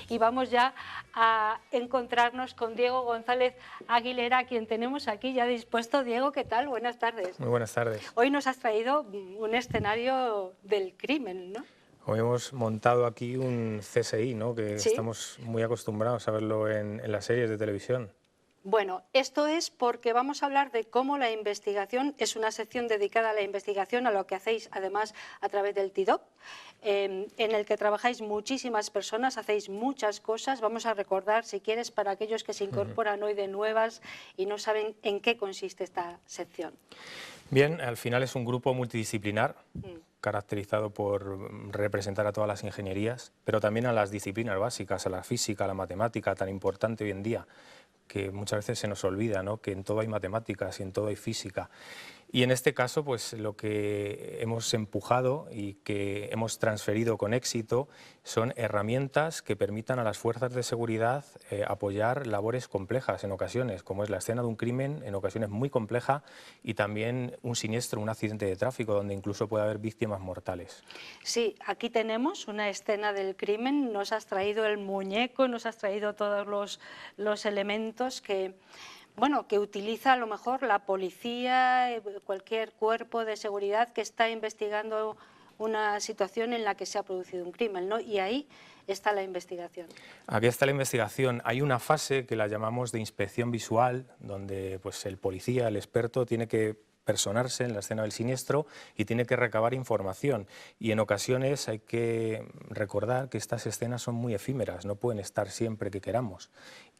y vamos ya a encontrarnos con Diego González Aguilera, a quien tenemos aquí ya dispuesto. Diego, ¿qué tal? Buenas tardes. Muy buenas tardes. Hoy nos has traído un escenario del crimen, ¿no? Hoy hemos montado aquí un CSI, ¿no? Que Sí. estamos muy acostumbrados a verlo en las series de televisión. Bueno, esto es porque vamos a hablar de cómo la investigación es una sección dedicada a la investigación, a lo que hacéis además a través del TIDOP, en el que trabajáis muchísimas personas, hacéis muchas cosas. Vamos a recordar, si quieres, para aquellos que se incorporan hoy de nuevas y no saben en qué consiste esta sección. Bien, al final es un grupo multidisciplinar, caracterizado por representar a todas las ingenierías, pero también a las disciplinas básicas, a la física, a la matemática, tan importante hoy en día, que muchas veces se nos olvida, ¿no? Que en todo hay matemáticas y en todo hay física. Y en este caso, pues lo que hemos empujado y que hemos transferido con éxito son herramientas que permitan a las fuerzas de seguridad apoyar labores complejas en ocasiones, como es la escena de un crimen, en ocasiones muy compleja, y también un siniestro, un accidente de tráfico, donde incluso puede haber víctimas mortales. Sí, aquí tenemos una escena del crimen. Nos has traído el muñeco, nos has traído todos los elementos que, bueno, que utiliza a lo mejor la policía, cualquier cuerpo de seguridad que está investigando una situación en la que se ha producido un crimen, ¿no? Y ahí está la investigación. Aquí está la investigación. Hay una fase que la llamamos de inspección visual, donde pues, el policía, el experto, tiene que personarse en la escena del siniestro y tiene que recabar información. Y en ocasiones hay que recordar que estas escenas son muy efímeras, no pueden estar siempre que queramos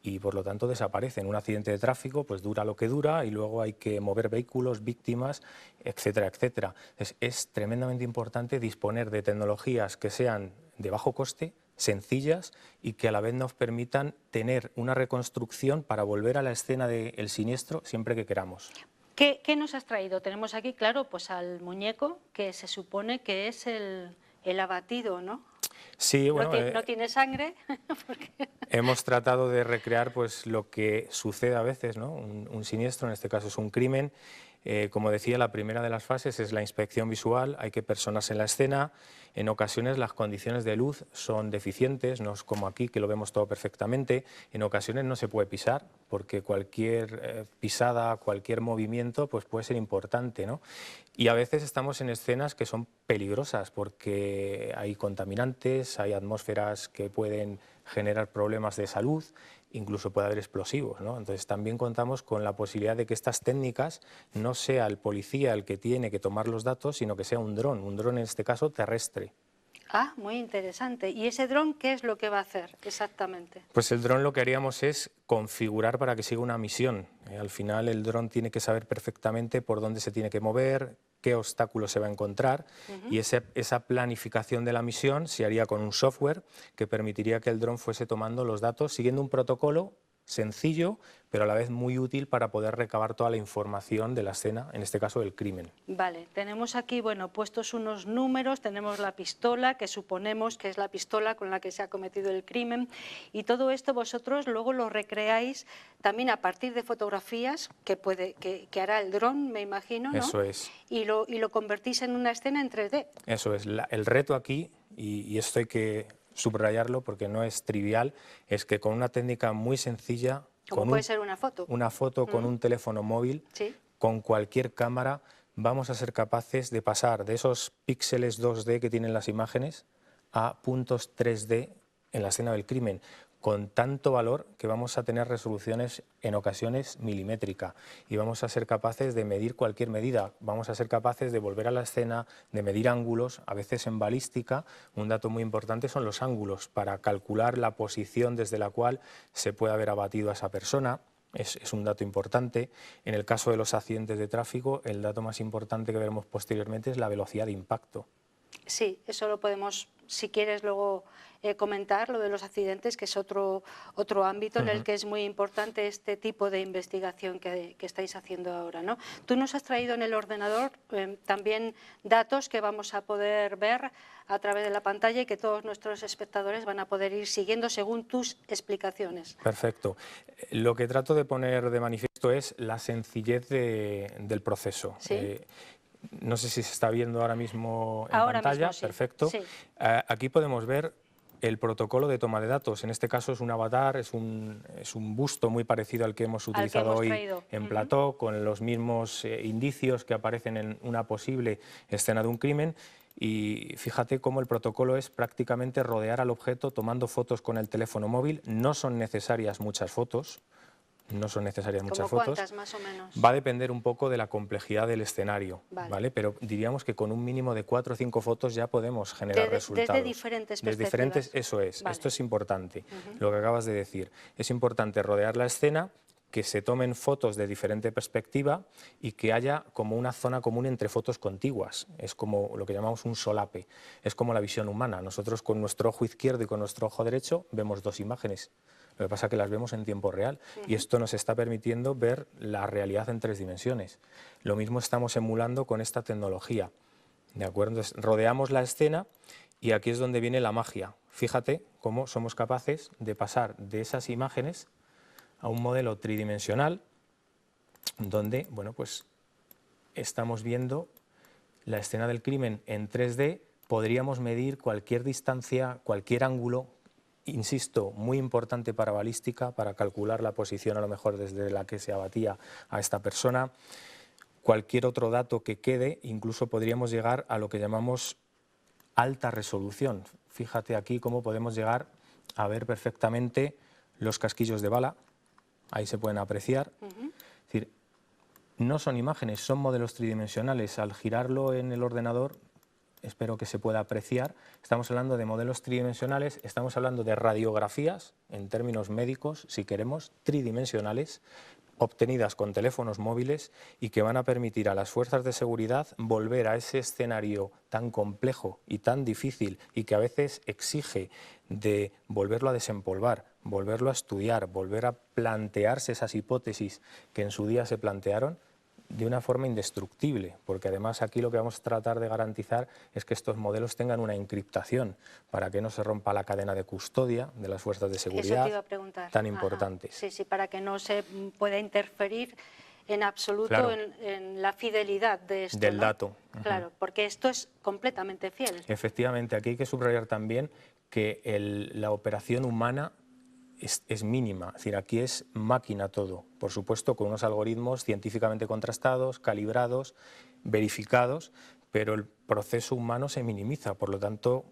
y por lo tanto desaparecen. Un accidente de tráfico pues dura lo que dura y luego hay que mover vehículos, víctimas, etcétera, etcétera. Es tremendamente importante disponer de tecnologías que sean de bajo coste, sencillas y que a la vez nos permitan tener una reconstrucción para volver a la escena del siniestro siempre que queramos. ¿Qué nos has traído? Tenemos aquí, claro, pues al muñeco, que se supone que es el abatido, ¿no? Sí, bueno, no tiene sangre. Porque... Hemos tratado de recrear pues, lo que sucede a veces, ¿no? Un siniestro, en este caso es un crimen. Como decía, la primera de las fases es la inspección visual, hay que personarse en la escena. En ocasiones las condiciones de luz son deficientes, no es como aquí que lo vemos todo perfectamente. En ocasiones no se puede pisar porque cualquier pisada, cualquier movimiento pues puede ser importante, ¿no? Y a veces estamos en escenas que son peligrosas porque hay contaminantes, hay atmósferas que pueden generar problemas de salud, incluso puede haber explosivos, ¿no? Entonces también contamos con la posibilidad de que estas técnicas no sea el policía el que tiene que tomar los datos, sino que sea un dron en este caso terrestre. Ah, muy interesante. ¿Y ese dron qué es lo que va a hacer exactamente? Pues el dron lo que haríamos es configurar para que siga una misión. Al final el dron tiene que saber perfectamente por dónde se tiene que mover, qué obstáculos se va a encontrar y esa planificación de la misión se haría con un software que permitiría que el dron fuese tomando los datos siguiendo un protocolo sencillo, pero a la vez muy útil para poder recabar toda la información de la escena, en este caso del crimen. Vale, tenemos aquí, bueno, puestos unos números, tenemos la pistola, que suponemos que es la pistola con la que se ha cometido el crimen, y todo esto vosotros luego lo recreáis también a partir de fotografías que hará el dron, me imagino, ¿no? Eso es. Y lo convertís en una escena en 3D. Eso es. El reto aquí, y esto hay que subrayarlo porque no es trivial, es que con una técnica muy sencilla, ¿Cómo puede ser una foto? Una foto con un teléfono móvil, ¿Sí? con cualquier cámara, vamos a ser capaces de pasar de esos píxeles 2D que tienen las imágenes a puntos 3D en la escena del crimen, con tanto valor que vamos a tener resoluciones en ocasiones milimétrica y vamos a ser capaces de medir cualquier medida, vamos a ser capaces de volver a la escena, de medir ángulos, a veces en balística, un dato muy importante son los ángulos, para calcular la posición desde la cual se puede haber abatido a esa persona. Es un dato importante. En el caso de los accidentes de tráfico, el dato más importante que veremos posteriormente es la velocidad de impacto. Sí, eso lo podemos, si quieres, luego comentar, lo de los accidentes, que es otro ámbito en el que es muy importante este tipo de investigación que estáis haciendo ahora, ¿no? Tú nos has traído en el ordenador también datos que vamos a poder ver a través de la pantalla y que todos nuestros espectadores van a poder ir siguiendo según tus explicaciones. Perfecto. Lo que trato de poner de manifiesto es la sencillez del proceso. ¿Sí? No sé si se está viendo ahora mismo en Ahora pantalla. mismo sí. Perfecto. Sí. Aquí podemos ver el protocolo de toma de datos. En este caso es un avatar, es un busto muy parecido al que hemos utilizado hoy en plató, con los mismos indicios que aparecen en una posible escena de un crimen. Y fíjate cómo el protocolo es prácticamente rodear al objeto tomando fotos con el teléfono móvil. No son necesarias muchas fotos. No son necesarias muchas fotos. ¿Cuántas más o menos? Va a depender un poco de la complejidad del escenario, ¿vale? Pero diríamos que con un mínimo de 4 o 5 fotos ya podemos generar resultados. Desde diferentes perspectivas. Eso es, vale. Esto es importante, lo que acabas de decir. Es importante rodear la escena, que se tomen fotos de diferente perspectiva y que haya como una zona común entre fotos contiguas. Es como lo que llamamos un solape, es como la visión humana. Nosotros con nuestro ojo izquierdo y con nuestro ojo derecho vemos dos imágenes. Lo que pasa es que las vemos en tiempo real y esto nos está permitiendo ver la realidad en 3 dimensiones. Lo mismo estamos emulando con esta tecnología, ¿de acuerdo? Entonces, rodeamos la escena y aquí es donde viene la magia. Fíjate cómo somos capaces de pasar de esas imágenes a un modelo tridimensional donde, bueno, pues estamos viendo la escena del crimen en 3D, podríamos medir cualquier distancia, cualquier ángulo. Insisto, muy importante para balística, para calcular la posición a lo mejor desde la que se abatía a esta persona. Cualquier otro dato que quede, incluso podríamos llegar a lo que llamamos alta resolución. Fíjate aquí cómo podemos llegar a ver perfectamente los casquillos de bala, ahí se pueden apreciar. Es decir, no son imágenes, son modelos tridimensionales. Al girarlo en el ordenador, espero que se pueda apreciar, estamos hablando de modelos tridimensionales, estamos hablando de radiografías, en términos médicos, si queremos, tridimensionales, obtenidas con teléfonos móviles y que van a permitir a las fuerzas de seguridad volver a ese escenario tan complejo y tan difícil y que a veces exige de volverlo a desempolvar, volverlo a estudiar, volver a plantearse esas hipótesis que en su día se plantearon, de una forma indestructible, porque además aquí lo que vamos a tratar de garantizar es que estos modelos tengan una encriptación para que no se rompa la cadena de custodia de las fuerzas de seguridad. Eso te iba a preguntar. Tan importantes. Sí, sí, para que no se pueda interferir en absoluto claro, en la fidelidad de esto, del dato. Claro, porque esto es completamente fiel. Efectivamente, aquí hay que subrayar también que la operación humana es mínima, es decir, aquí es máquina todo, por supuesto con unos algoritmos científicamente contrastados, calibrados, verificados, pero el proceso humano se minimiza, por lo tanto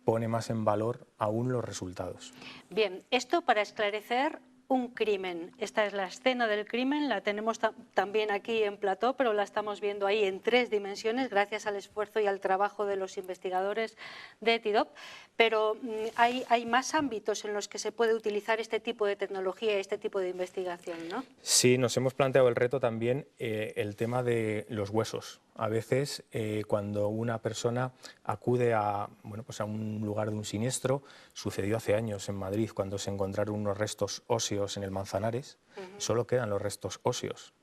pone más en valor aún los resultados. Bien, esto para esclarecer un crimen. Esta es la escena del crimen, la tenemos también aquí en plató, pero la estamos viendo ahí en 3 dimensiones gracias al esfuerzo y al trabajo de los investigadores de TIDOP. Pero hay más ámbitos en los que se puede utilizar este tipo de tecnología, este tipo de investigación, ¿no? Sí, nos hemos planteado el reto también el tema de los huesos. A veces cuando una persona acude a un lugar de un siniestro, sucedió hace años en Madrid cuando se encontraron unos restos óseos en el Manzanares, solo quedan los restos óseos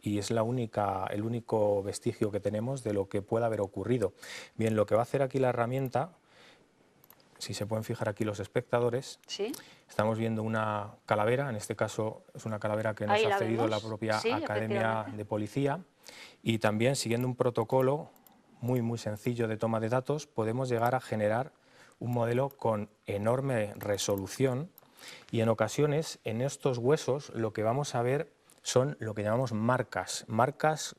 y es el único vestigio que tenemos de lo que pueda haber ocurrido. Bien, lo que va a hacer aquí la herramienta, si se pueden fijar aquí los espectadores, ¿sí? Estamos viendo una calavera, en este caso es una calavera que nos ha cedido la propia Academia de Policía, y también siguiendo un protocolo muy sencillo de toma de datos podemos llegar a generar un modelo con enorme resolución y en ocasiones en estos huesos lo que vamos a ver son lo que llamamos marcas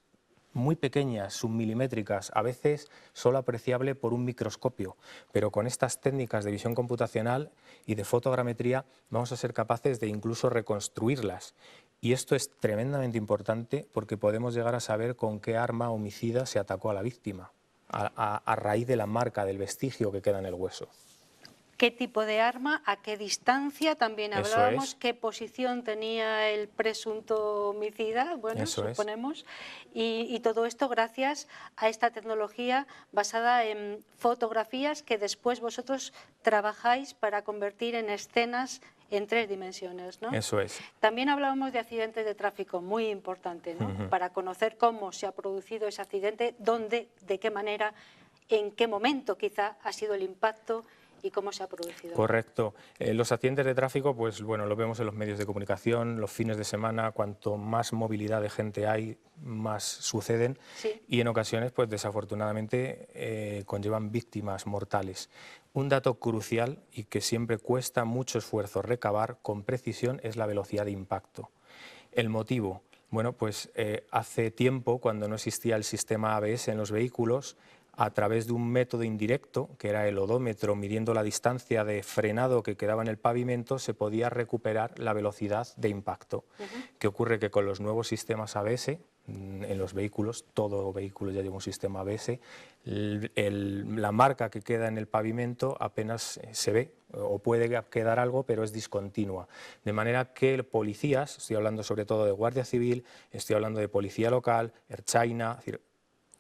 muy pequeñas, submilimétricas, a veces solo apreciable por un microscopio, pero con estas técnicas de visión computacional y de fotogrametría vamos a ser capaces de incluso reconstruirlas. Y esto es tremendamente importante porque podemos llegar a saber con qué arma homicida se atacó a la víctima, a raíz de la marca, del vestigio que queda en el hueso. ¿Qué tipo de arma? ¿A qué distancia? También hablábamos. ¿Qué posición tenía el presunto homicida? Bueno, suponemos. Y todo esto gracias a esta tecnología basada en fotografías que después vosotros trabajáis para convertir en escenas en 3 dimensiones, ¿no? Eso es. También hablábamos de accidentes de tráfico, muy importante, ¿no? Para conocer cómo se ha producido ese accidente, dónde, de qué manera, en qué momento quizá ha sido el impacto y cómo se ha producido. Correcto. Los accidentes de tráfico, pues bueno, lo vemos en los medios de comunicación, los fines de semana, cuanto más movilidad de gente hay, más suceden y en ocasiones, pues desafortunadamente, conllevan víctimas mortales. Un dato crucial y que siempre cuesta mucho esfuerzo recabar con precisión es la velocidad de impacto. El motivo, bueno, pues hace tiempo, cuando no existía el sistema ABS en los vehículos, a través de un método indirecto, que era el odómetro, midiendo la distancia de frenado que quedaba en el pavimento, se podía recuperar la velocidad de impacto. ¿Qué ocurre? Que con los nuevos sistemas ABS, en los vehículos, todo vehículo ya lleva un sistema ABS, la marca que queda en el pavimento apenas se ve, o puede quedar algo, pero es discontinua. De manera que policías, estoy hablando sobre todo de Guardia Civil, estoy hablando de Policía Local, Ertzaina, es decir,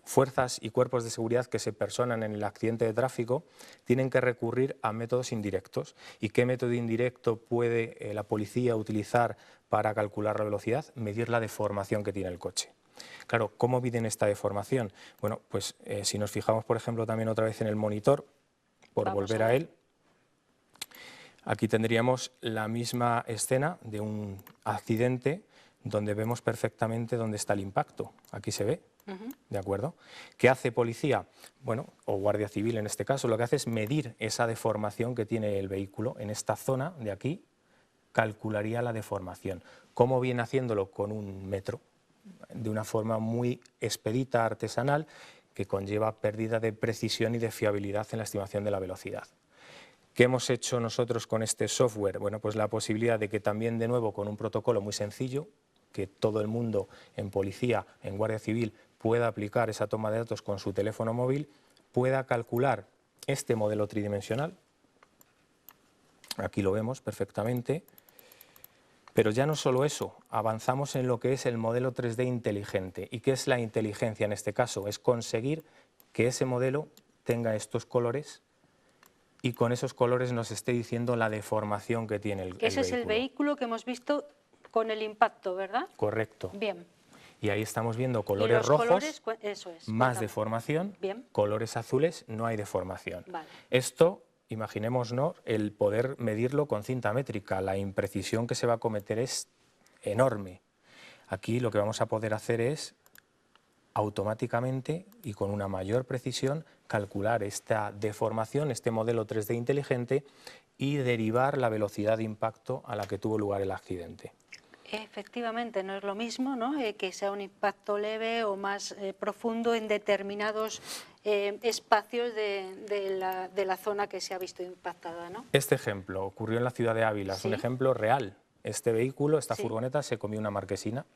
fuerzas y cuerpos de seguridad que se personan en el accidente de tráfico, tienen que recurrir a métodos indirectos. ¿Y qué método indirecto puede la policía utilizar para calcular la velocidad? Medir la deformación que tiene el coche. Claro, ¿cómo miden esta deformación? Bueno, pues si nos fijamos, por ejemplo, también otra vez en el monitor, por volver a él, aquí tendríamos la misma escena de un accidente donde vemos perfectamente dónde está el impacto. Aquí se ve. ¿De acuerdo? ¿Qué hace policía? Bueno, o Guardia Civil en este caso, lo que hace es medir esa deformación que tiene el vehículo. En esta zona de aquí calcularía la deformación. ¿Cómo viene haciéndolo? Con un metro, de una forma muy expedita, artesanal, que conlleva pérdida de precisión y de fiabilidad en la estimación de la velocidad. ¿Qué hemos hecho nosotros con este software? Bueno, pues la posibilidad de que también, de nuevo, con un protocolo muy sencillo, que todo el mundo en policía, en Guardia Civil, pueda aplicar esa toma de datos con su teléfono móvil, pueda calcular este modelo tridimensional. Aquí lo vemos perfectamente. Pero ya no solo eso, avanzamos en lo que es el modelo 3D inteligente. ¿Y qué es la inteligencia en este caso? Es conseguir que ese modelo tenga estos colores y con esos colores nos esté diciendo la deformación que tiene el vehículo. Ese es el vehículo que hemos visto con el impacto, ¿verdad? Correcto. Bien. Y ahí estamos viendo colores rojos, colores, eso es, más deformación, bien. Colores azules, no hay deformación. Vale. Esto, imaginémonos, el poder medirlo con cinta métrica, la imprecisión que se va a cometer es enorme. Aquí lo que vamos a poder hacer es automáticamente y con una mayor precisión calcular esta deformación, este modelo 3D inteligente y derivar la velocidad de impacto a la que tuvo lugar el accidente. Efectivamente, no es lo mismo, ¿no? Que sea un impacto leve o más profundo en determinados espacios de la zona que se ha visto impactada, ¿no? Este ejemplo ocurrió en la ciudad de Ávila, es un ejemplo real. Este vehículo, esta furgoneta, se comió una marquesina.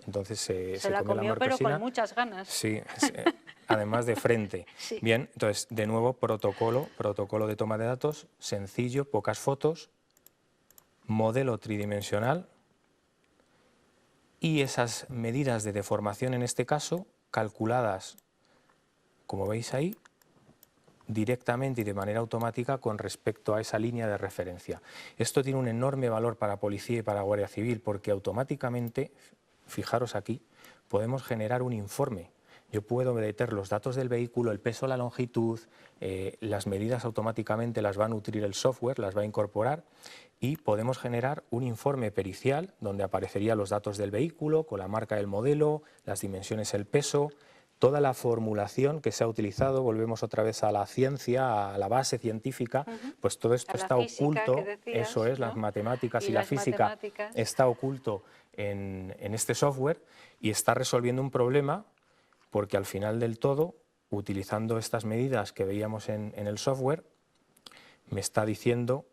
Entonces se la comió la marquesina, pero con muchas ganas. Sí, además de frente. Sí. Bien, entonces, de nuevo, protocolo de toma de datos, sencillo, pocas fotos, modelo tridimensional y esas medidas de deformación, en este caso, calculadas, como veis ahí, directamente y de manera automática con respecto a esa línea de referencia. Esto tiene un enorme valor para Policía y para Guardia Civil porque automáticamente, fijaros aquí, podemos generar un informe. Yo puedo meter los datos del vehículo, el peso, la longitud, las medidas automáticamente las va a nutrir el software, las va a incorporar y podemos generar un informe pericial donde aparecerían los datos del vehículo con la marca del modelo, las dimensiones, el peso, toda la formulación que se ha utilizado, volvemos otra vez a la ciencia, a la base científica, pues todo esto está oculto, decías, eso es, ¿no? Las matemáticas y la física está oculto en este software y está resolviendo un problema porque al final del todo, utilizando estas medidas que veíamos en el software, me está diciendo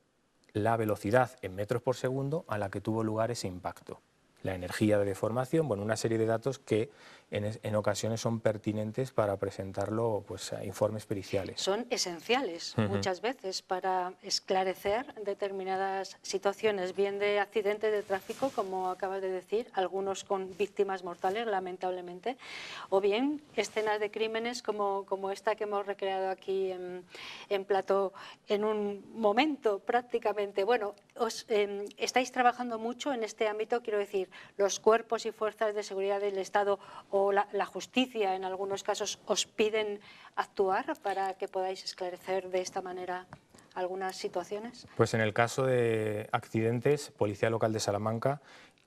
la velocidad en metros por segundo a la que tuvo lugar ese impacto. La energía de deformación, bueno, una serie de datos que en ocasiones son pertinentes para presentarlo pues, a informes periciales. Son esenciales muchas veces para esclarecer determinadas situaciones, bien de accidentes de tráfico, como acabas de decir, algunos con víctimas mortales, lamentablemente, o bien escenas de crímenes como esta que hemos recreado aquí en plató en un momento prácticamente. Bueno, estáis trabajando mucho en este ámbito, quiero decir, los cuerpos y fuerzas de seguridad del Estado o la justicia en algunos casos os piden actuar para que podáis esclarecer de esta manera algunas situaciones. Pues en el caso de accidentes, Policía Local de Salamanca,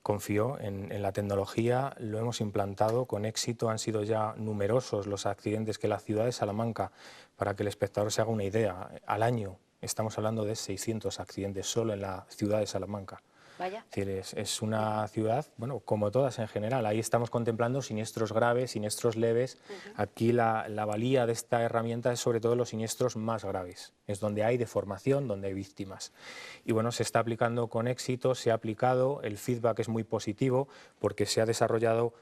confió en la tecnología, lo hemos implantado con éxito, han sido ya numerosos los accidentes que la ciudad de Salamanca, para que el espectador se haga una idea, al año estamos hablando de 600 accidentes solo en la ciudad de Salamanca. Vaya. Es decir, es una ciudad, bueno, como todas en general, ahí estamos contemplando siniestros graves, siniestros leves. Aquí la valía de esta herramienta es sobre todo los siniestros más graves, es donde hay deformación, donde hay víctimas. Y bueno, se está aplicando con éxito, se ha aplicado, el feedback es muy positivo porque se ha desarrollado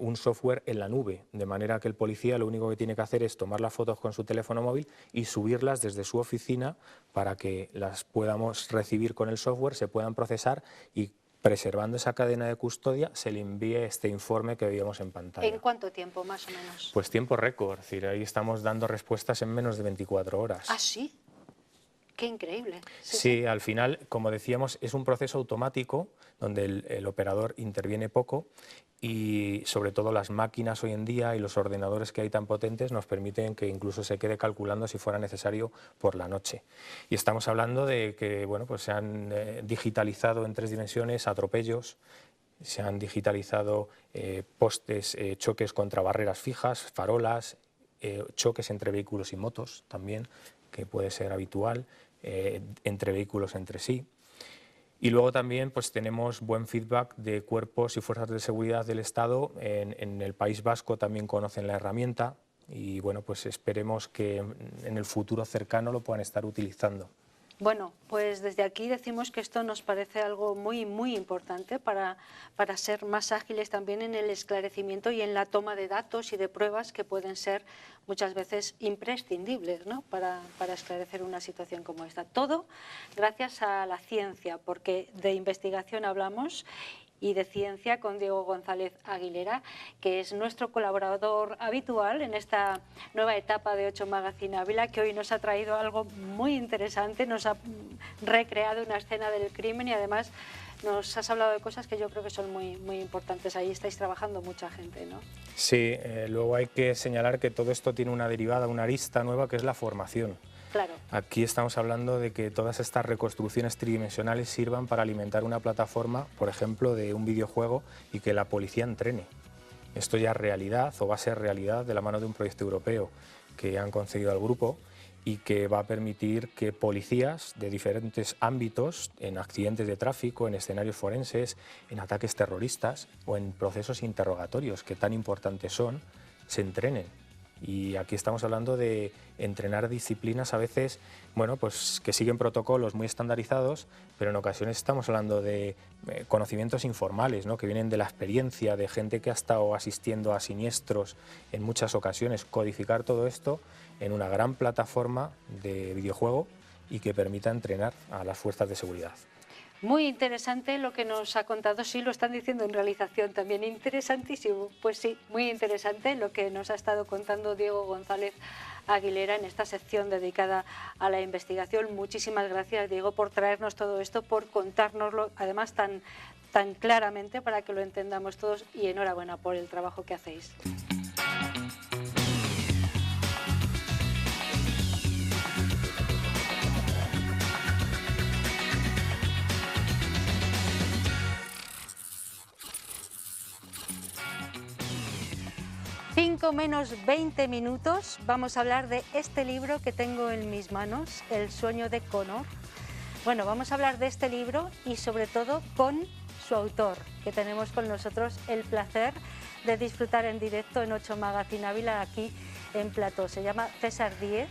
un software en la nube, de manera que el policía lo único que tiene que hacer es tomar las fotos con su teléfono móvil y subirlas desde su oficina para que las podamos recibir con el software, se puedan procesar y, preservando esa cadena de custodia, se le envíe este informe que veíamos en pantalla. ¿En cuánto tiempo, más o menos? Pues tiempo récord, es decir, ahí estamos dando respuestas en menos de 24 horas. ¿Ah, sí? Qué increíble. Sí, al final, como decíamos, es un proceso automático donde el operador interviene poco y sobre todo las máquinas hoy en día y los ordenadores que hay tan potentes nos permiten que incluso se quede calculando si fuera necesario por la noche. Y estamos hablando de que bueno, pues se han digitalizado en 3 dimensiones atropellos, se han digitalizado postes, choques contra barreras fijas, farolas, choques entre vehículos y motos también, que puede ser habitual, entre vehículos entre sí. Y luego también pues, tenemos buen feedback de cuerpos y fuerzas de seguridad del Estado. En el País Vasco también conocen la herramienta y bueno, pues esperemos que en el futuro cercano lo puedan estar utilizando. Bueno, pues desde aquí decimos que esto nos parece algo muy importante para ser más ágiles también en el esclarecimiento y en la toma de datos y de pruebas que pueden ser muchas veces imprescindibles, ¿no? para esclarecer una situación como esta. Todo gracias a la ciencia, porque de investigación hablamos y de ciencia con Diego González Aguilera, que es nuestro colaborador habitual en esta nueva etapa de 8 Magazine Ávila, que hoy nos ha traído algo muy interesante, nos ha recreado una escena del crimen y además nos has hablado de cosas que yo creo que son muy importantes. Ahí estáis trabajando mucha gente, ¿no? Sí, luego hay que señalar que todo esto tiene una derivada, una arista nueva, que es la formación. Claro. Aquí estamos hablando de que todas estas reconstrucciones tridimensionales sirvan para alimentar una plataforma, por ejemplo, de un videojuego y que la policía entrene. Esto ya es realidad o va a ser realidad de la mano de un proyecto europeo que han concedido al grupo y que va a permitir que policías de diferentes ámbitos, en accidentes de tráfico, en escenarios forenses, en ataques terroristas o en procesos interrogatorios que tan importantes son, se entrenen. Y aquí estamos hablando de entrenar disciplinas a veces, bueno, pues que siguen protocolos muy estandarizados, pero en ocasiones estamos hablando de conocimientos informales, ¿no? Que vienen de la experiencia de gente que ha estado asistiendo a siniestros en muchas ocasiones. Codificar todo esto en una gran plataforma de videojuego y que permita entrenar a las fuerzas de seguridad. Muy interesante lo que nos ha contado, sí, lo están diciendo en realización también, interesantísimo, pues sí, muy interesante lo que nos ha estado contando Diego González Aguilera en esta sección dedicada a la investigación. Muchísimas gracias, Diego, por traernos todo esto, por contárnoslo, además tan claramente para que lo entendamos todos, y enhorabuena por el trabajo que hacéis. Menos 20 minutos, vamos a hablar de este libro que tengo en mis manos, El sueño de Connor. Bueno, vamos a hablar de este libro y sobre todo con su autor, que tenemos con nosotros el placer de disfrutar en directo en 8 Magazine Ávila aquí en Plató. Se llama César Díez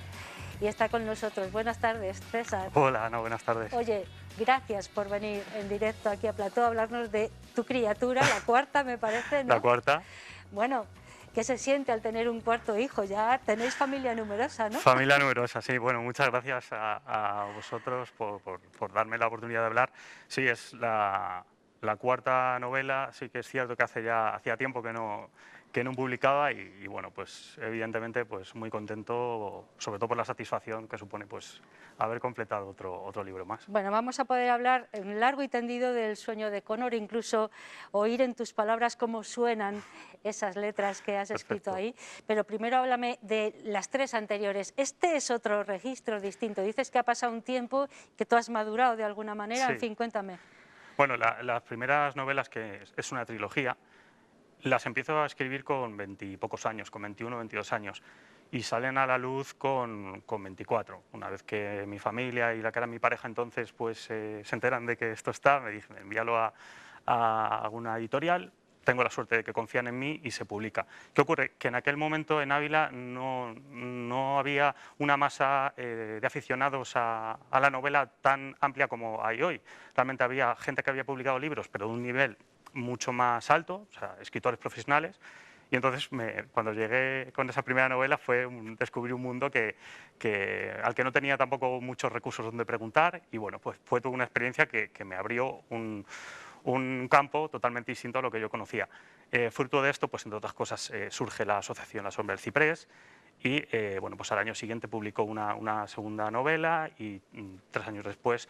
y está con nosotros. Buenas tardes, César. Hola, no, buenas tardes. Oye, gracias por venir en directo aquí a Plató a hablarnos de tu criatura, la cuarta me parece, ¿no? La cuarta. Bueno, ¿qué se siente al tener un cuarto hijo? Ya tenéis familia numerosa, ¿no? Familia numerosa, sí. Bueno, muchas gracias a vosotros por darme la oportunidad de hablar. Sí, es la cuarta novela, sí que es cierto que hacía tiempo que no publicaba y bueno, pues evidentemente pues muy contento, sobre todo por la satisfacción que supone pues haber completado otro libro más. Bueno, vamos a poder hablar en largo y tendido del sueño de Connor, incluso oír en tus palabras cómo suenan esas letras que has escrito ahí, pero primero háblame de las 3 anteriores. Este es otro registro distinto, dices que ha pasado un tiempo, que tú has madurado de alguna manera, Sí. En fin, cuéntame. Bueno, las primeras novelas, que es una trilogía, las empiezo a escribir con 20 y pocos años, con 21 o 22 años, y salen a la luz con 24. Una vez que mi familia y la que era mi pareja entonces pues, se enteran de que esto está, me dicen, envíalo a alguna editorial. Tengo la suerte de que confían en mí y se publica. ¿Qué ocurre? Que en aquel momento en Ávila no había una masa de aficionados a la novela tan amplia como hay hoy. Realmente había gente que había publicado libros, pero de un nivel mucho más alto, o sea, escritores profesionales. Y entonces, cuando llegué con esa primera novela, descubrí un mundo al que no tenía tampoco muchos recursos donde preguntar. Y bueno, pues fue toda una experiencia que me abrió un campo totalmente distinto a lo que yo conocía. Fruto de esto, pues entre otras cosas, surge la asociación La Sombra del Ciprés y bueno, pues al año siguiente publicó una segunda novela y 3 años después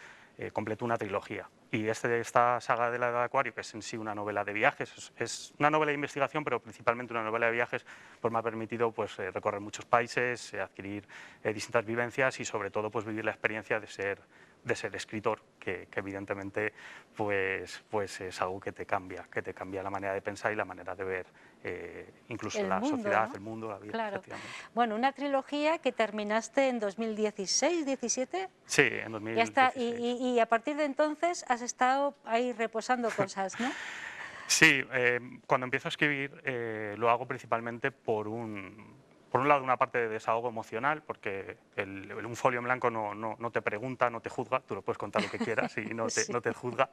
completó una trilogía. Y esta saga de la Edad de Acuario, que es en sí una novela de viajes, es una novela de investigación, pero principalmente una novela de viajes, pues me ha permitido pues, recorrer muchos países, adquirir distintas vivencias y sobre todo pues, vivir la experiencia de ser escritor, que evidentemente pues es algo que te cambia la manera de pensar y la manera de ver incluso El la mundo, sociedad, ¿no? el mundo, la vida. Claro. Efectivamente. Bueno, una trilogía que terminaste en 2016, 17. Sí, en Ya está, 2016. y a partir de entonces has estado ahí reposando cosas, ¿no? Sí, cuando empiezo a escribir lo hago principalmente por un lado, una parte de desahogo emocional, porque un folio en blanco no te pregunta, no te juzga, tú lo puedes contar lo que quieras y no Sí. te juzga.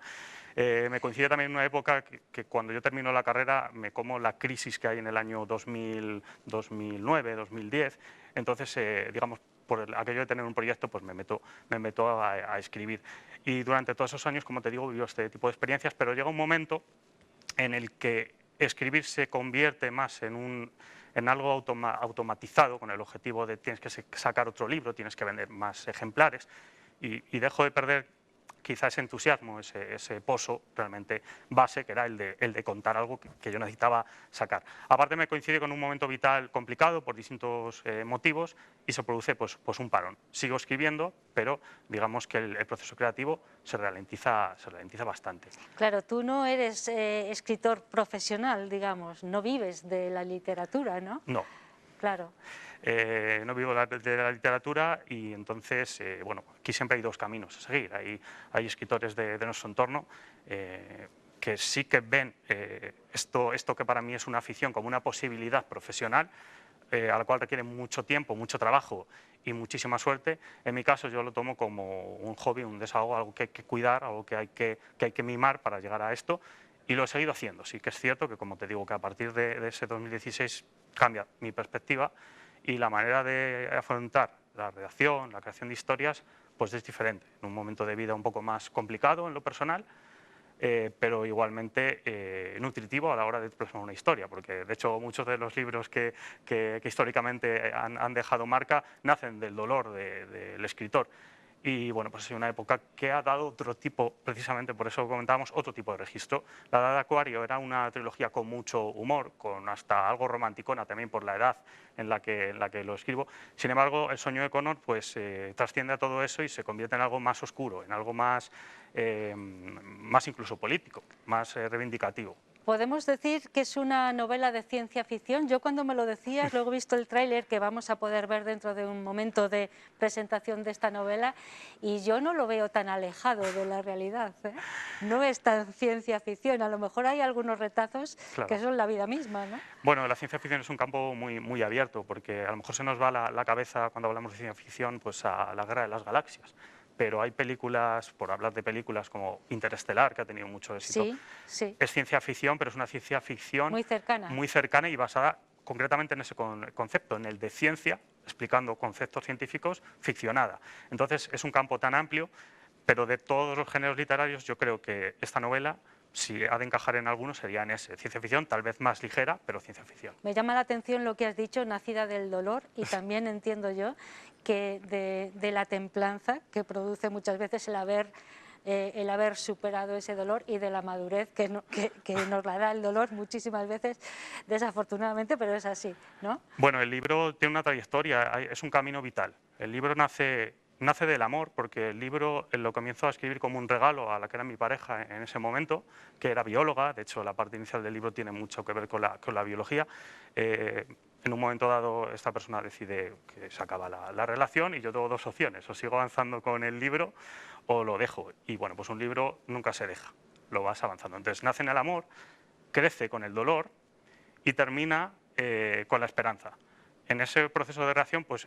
Me coincide también en una época que cuando yo termino la carrera me como la crisis que hay en el año 2000, 2009, 2010, entonces, digamos, por aquello de tener un proyecto, pues me meto a escribir. Y durante todos esos años, como te digo, vivo este tipo de experiencias, pero llega un momento en el que escribir se convierte más en algo automatizado, con el objetivo de tienes que sacar otro libro, tienes que vender más ejemplares, y dejo de perder quizá ese entusiasmo, ese pozo realmente base, que era el de contar algo que yo necesitaba sacar. Aparte me coincide con un momento vital complicado por distintos motivos y se produce pues un parón. Sigo escribiendo, pero digamos que el proceso creativo se ralentiza bastante. Claro, tú no eres escritor profesional, digamos, no vives de la literatura, ¿no? No. Claro. No vivo de la literatura y entonces, bueno, aquí siempre hay dos caminos a seguir. Hay escritores de nuestro entorno que sí que ven esto que para mí es una afición como una posibilidad profesional, a la cual requiere mucho tiempo, mucho trabajo y muchísima suerte. En mi caso yo lo tomo como un hobby, un desahogo, algo que hay que cuidar, algo que hay que mimar para llegar a esto. Y lo he seguido haciendo. Sí que es cierto que, como te digo, que a partir de ese 2016 cambia mi perspectiva y la manera de afrontar la redacción, la creación de historias, pues es diferente. En un momento de vida un poco más complicado en lo personal, pero igualmente nutritivo a la hora de plasmar una historia, porque de hecho muchos de los libros que históricamente han dejado marca nacen del dolor del escritor. Y bueno, pues es una época que ha dado otro tipo, precisamente por eso comentábamos, otro tipo de registro. La Edad de Acuario era una trilogía con mucho humor, con hasta algo romanticona también por la edad en la que lo escribo. Sin embargo, El Sueño de Connor pues trasciende a todo eso y se convierte en algo más oscuro, en algo más incluso político, más reivindicativo. ¿Podemos decir que es una novela de ciencia ficción? Yo cuando me lo decías, luego he visto el tráiler que vamos a poder ver dentro de un momento de presentación de esta novela y yo no lo veo tan alejado de la realidad, ¿eh? No es tan ciencia ficción, a lo mejor hay algunos retazos Claro. que son la vida misma, ¿no? Bueno, la ciencia ficción es un campo muy abierto, porque a lo mejor se nos va la cabeza cuando hablamos de ciencia ficción pues a la Guerra de las Galaxias. Pero hay películas, por hablar de películas como Interestelar, que ha tenido mucho éxito. Sí, sí. Es ciencia ficción, pero es una ciencia ficción Muy cercana y basada concretamente en ese concepto, en el de ciencia, explicando conceptos científicos, ficcionada. Entonces es un campo tan amplio, pero de todos los géneros literarios yo creo que esta novela, si ha de encajar en alguno, sería en ese. Ciencia ficción, tal vez más ligera, pero ciencia ficción. Me llama la atención lo que has dicho, nacida del dolor, y también entiendo yo que de la templanza que produce muchas veces el haber superado ese dolor y de la madurez que nos la da el dolor muchísimas veces, desafortunadamente, pero es así, ¿no? Bueno, el libro tiene una trayectoria, es un camino vital. El libro nace nace del amor, porque el libro lo comienzo a escribir como un regalo a la que era mi pareja en ese momento, que era bióloga. De hecho, la parte inicial del libro tiene mucho que ver con la biología. En un momento dado, esta persona decide que se acaba la relación y yo tengo dos opciones: o sigo avanzando con el libro o lo dejo. Y bueno, pues un libro nunca se deja, lo vas avanzando. Entonces nace en el amor, crece con el dolor y termina con la esperanza. En ese proceso de reacción, pues,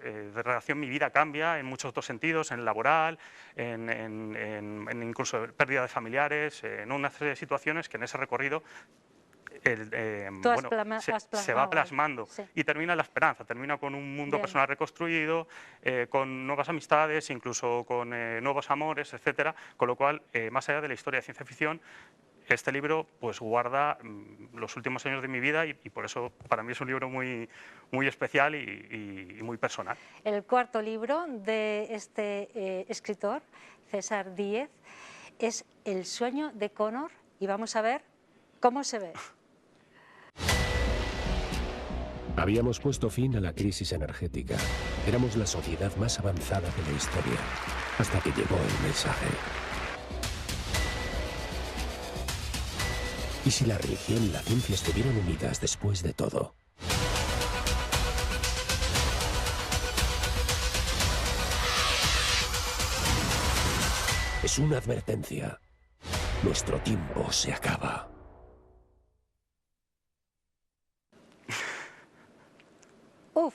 mi vida cambia en muchos otros sentidos, en el laboral, en incluso pérdida de familiares, en una serie de situaciones que en ese recorrido Tú has, bueno, has se va plasmado ahí. plasmando, Sí. y termina la esperanza, termina con un mundo Bien. personal reconstruido, con nuevas amistades, incluso con nuevos amores, etcétera. Con lo cual, más allá de la historia de ciencia ficción, este libro pues guarda los últimos años de mi vida y por eso para mí es un libro muy, muy especial y muy personal. El cuarto libro de este escritor, César Díez, es El sueño de Connor, y vamos a ver cómo se ve. Habíamos puesto fin a la crisis energética. Éramos la sociedad más avanzada de la historia, hasta que llegó el mensaje. ¿Y si la religión y la ciencia estuvieran unidas después de todo? Es una advertencia. Nuestro tiempo se acaba. ¡Uf!